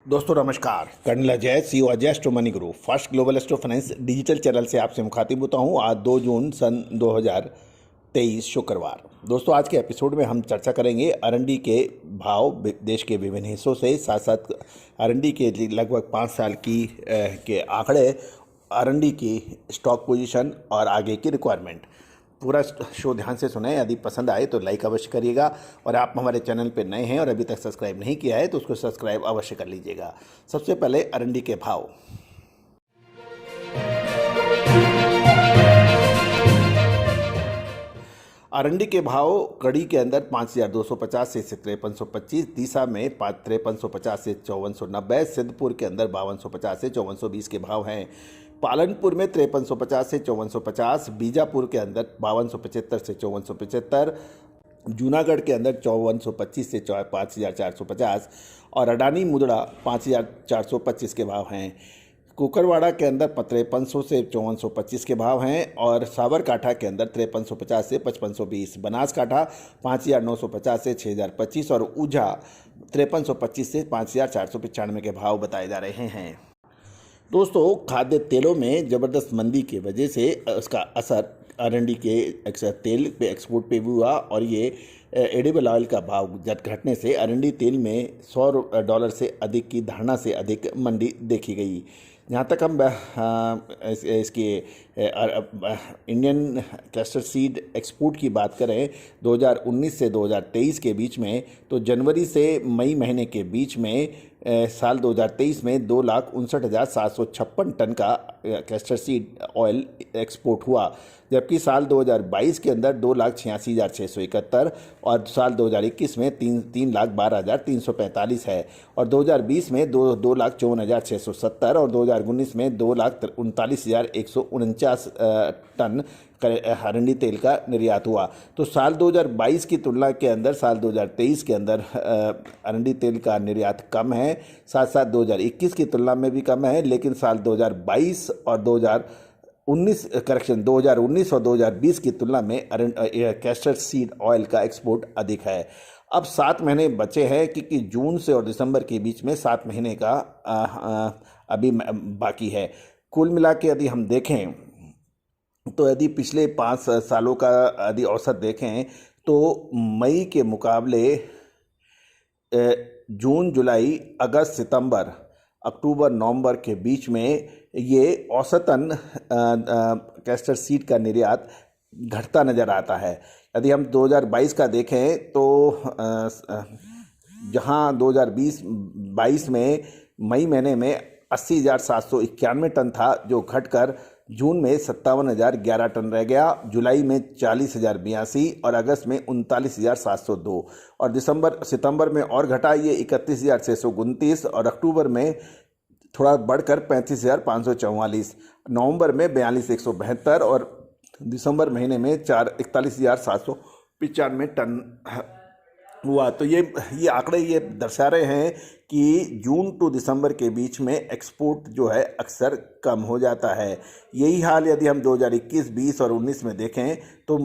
दोस्तों नमस्कार। Colonel Ajay, CEO Ajay astro money guru first global astro finance digital channel से आपसे मुखातिब होता हूं। आज 2 जून सन 2023 शुक्रवार। दोस्तों आज के एपिसोड में हम चर्चा करेंगे आरएनडी के भाव देश के विभिन्न हिस्सों से, साथ साथ आरएनडी के लगभग 5 साल के आंकड़े, आरएनडी की स्टॉक पोजीशन और आगे की रिक्वायरमेंट। पूरा शो ध्यान से सुने। यदि पसंद आए तो लाइक अवश्य करिएगा, और आप हमारे चैनल पर नए हैं और अभी तक सब्सक्राइब नहीं किया है तो उसको सब्सक्राइब अवश्य कर लीजिएगा। सबसे पहले आरएनडी के भाव। आरएनडी के भाव कड़ी के अंदर 5250 से 5325, दीसा में 5350 से 5490, सिद्धपुर के अंदर 5250 से 5420 के भाव हैं। पालनपुर में 5350 से 5450, बीजापुर के अंदर 5275 से 5475, जूनागढ़ के अंदर 5425 से 5450 और अडानी मुद्रा 5425 के भाव हैं। कुकरवाड़ा के अंदर 5300 से 5425 के भाव हैं और साबरकाठा के अंदर 5350 से 5520, बनासकाठा 5950 से 6025 और ऊझा 5325 से 5495 के भाव बताए जा रहे हैं। दोस्तों खाद्य तेलों में ज़बरदस्त मंदी की वजह से उसका असर आरएनडी के तेल पे एक्सपोर्ट पे भी हुआ, और ये एडिबल ऑयल का भाव घटने से आरएनडी तेल में $100 से अधिक की धारणा से अधिक मंदी देखी गई। जहाँ तक हम इसके इंडियन कैस्टर सीड एक्सपोर्ट की बात करें 2019 से 2023 के बीच में, तो जनवरी से मई महीने के बीच में साल 2023 में 2,59,756 टन का कैस्टर सीड ऑयल एक्सपोर्ट हुआ, जबकि साल 2022 के अंदर 2,86,671 और साल 2021 में 3,12,345 है, और 2020 में 2,54,670 और 2019 में 2,39,149 टन आरएनडी तेल का निर्यात हुआ। तो साल 2022 की तुलना के अंदर साल 2023 के अंदर आरएनडी तेल का निर्यात कम है, साथ साथ 2021 की तुलना में भी कम है, लेकिन साल 2022 और 2019 और 2020 की तुलना में कैस्टर सीड ऑयल का एक्सपोर्ट अधिक है। अब 7 महीने बचे हैं, क्योंकि जून से और दिसंबर के बीच में 7 महीने का अभी बाकी है। कुल मिला के यदि हम देखें तो यदि पिछले 5 सालों का यदि औसत देखें तो मई के मुकाबले जून, जुलाई, अगस्त, सितंबर, अक्टूबर, नवंबर के बीच में ये औसतन कैस्टर सीड का निर्यात घटता नज़र आता है। यदि हम 2022 का देखें तो जहां 2022 में मई महीने में 80,791 टन था, जो घटकर जून में 57,011 टन रह गया, जुलाई में 40,082 और अगस्त में 39,702 और सितंबर में और घटा, ये 31,629 और अक्टूबर में थोड़ा बढ़कर 35,544, नवंबर में 42,172 और दिसंबर महीने में 41,795 टन हुआ। तो ये आंकड़े ये दर्शा रहे हैं कि जून टू दिसंबर के बीच में एक्सपोर्ट जो है अक्सर कम हो जाता है। यही हाल यदि हम 2021, 20 और 19 में देखें तो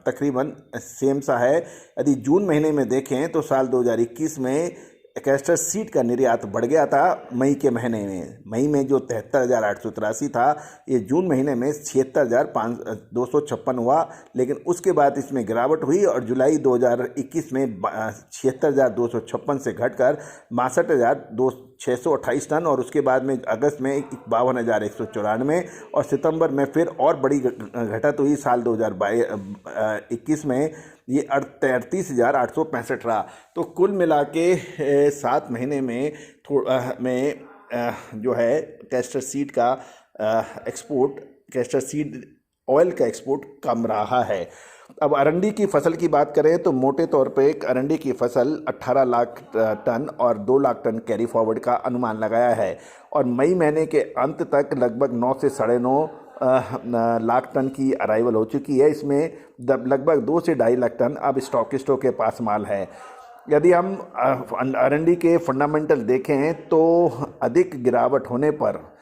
तकरीबन सेम सा है। यदि जून महीने में देखें तो साल 2021 में कैस्टर सीड का निर्यात बढ़ गया था मई के महीने में। मई में जो 73,883 था, ये जून महीने में 76,256 हुआ, लेकिन उसके बाद इसमें गिरावट हुई और जुलाई 2021 में 76,256 से घटकर 62,628 टन और उसके बाद में अगस्त में 52,194 और सितंबर में फिर और बड़ी घटत हुई। साल 2021 में ये 33,865 रहा। तो कुल मिला के 7 महीने में जो है कैस्टर सीड का एक्सपोर्ट, कैस्टर सीड ऑयल का एक्सपोर्ट कम रहा है। अब आरएनडी की फसल की बात करें तो मोटे तौर पे आरएनडी की फसल 18 लाख टन और 2 लाख टन कैरी फॉरवर्ड का अनुमान लगाया है, और मई महीने के अंत तक लगभग 9 से 9.5 लाख टन की अराइवल हो चुकी है। इसमें लगभग 2 से 2.5 लाख टन अब स्टॉकिस्टों के पास माल है। यदि हम आरएनडी के फंडामेंटल देखें तो अधिक गिरावट होने पर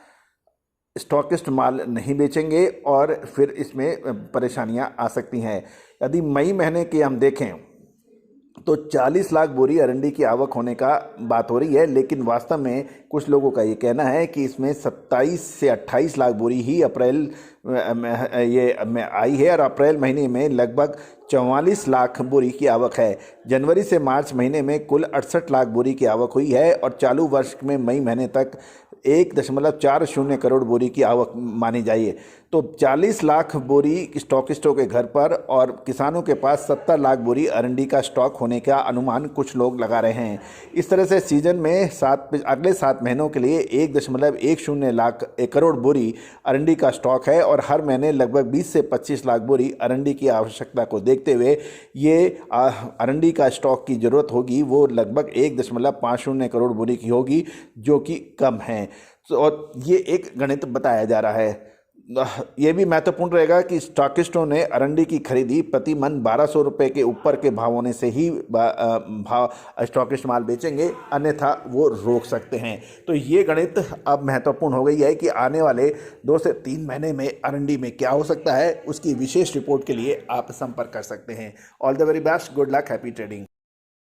स्टॉकिस्ट माल नहीं बेचेंगे और फिर इसमें परेशानियां आ सकती हैं। यदि मई महीने के हम देखें तो 40 लाख बोरी अरंडी की आवक होने का बात हो रही है, लेकिन वास्तव में कुछ लोगों का ये कहना है कि इसमें 27 से 28 लाख बोरी ही अप्रैल में आई है और अप्रैल महीने में लगभग 44 लाख बोरी की आवक है। जनवरी से मार्च महीने में कुल 68 लाख बोरी की आवक हुई है और चालू वर्ष में मई महीने तक 1.40 करोड़ बोरी की आवक मानी जाइए। तो 40 लाख बोरी स्टॉकिस्टों के घर पर और किसानों के पास 70 लाख बोरी अरंडी का स्टॉक होने का अनुमान कुछ लोग लगा रहे हैं। इस तरह से सीजन में अगले 7 महीनों के लिए 1.10 करोड़ बोरी अरंडी का स्टॉक है और हर महीने लगभग 20 से 25 लाख बोरी अरंडी की आवश्यकता को देखते हुए ये अरंडी का स्टॉक की ज़रूरत होगी वो लगभग 1.50 करोड़ बोरी की होगी, जो कि कम है। और ये एक गणित बताया जा रहा है। ये भी महत्वपूर्ण रहेगा कि स्टॉकिस्टों ने अरंडी की खरीदी प्रति मन 1200 रुपये के ऊपर के भाव होने से ही भाव स्टॉकिस्ट माल बेचेंगे, अन्यथा वो रोक सकते हैं। तो ये गणित अब महत्वपूर्ण हो गई है कि आने वाले 2 से 3 महीने में अरंडी में क्या हो सकता है। उसकी विशेष रिपोर्ट के लिए आप संपर्क कर सकते हैं। All the very best, good luck, happy trading.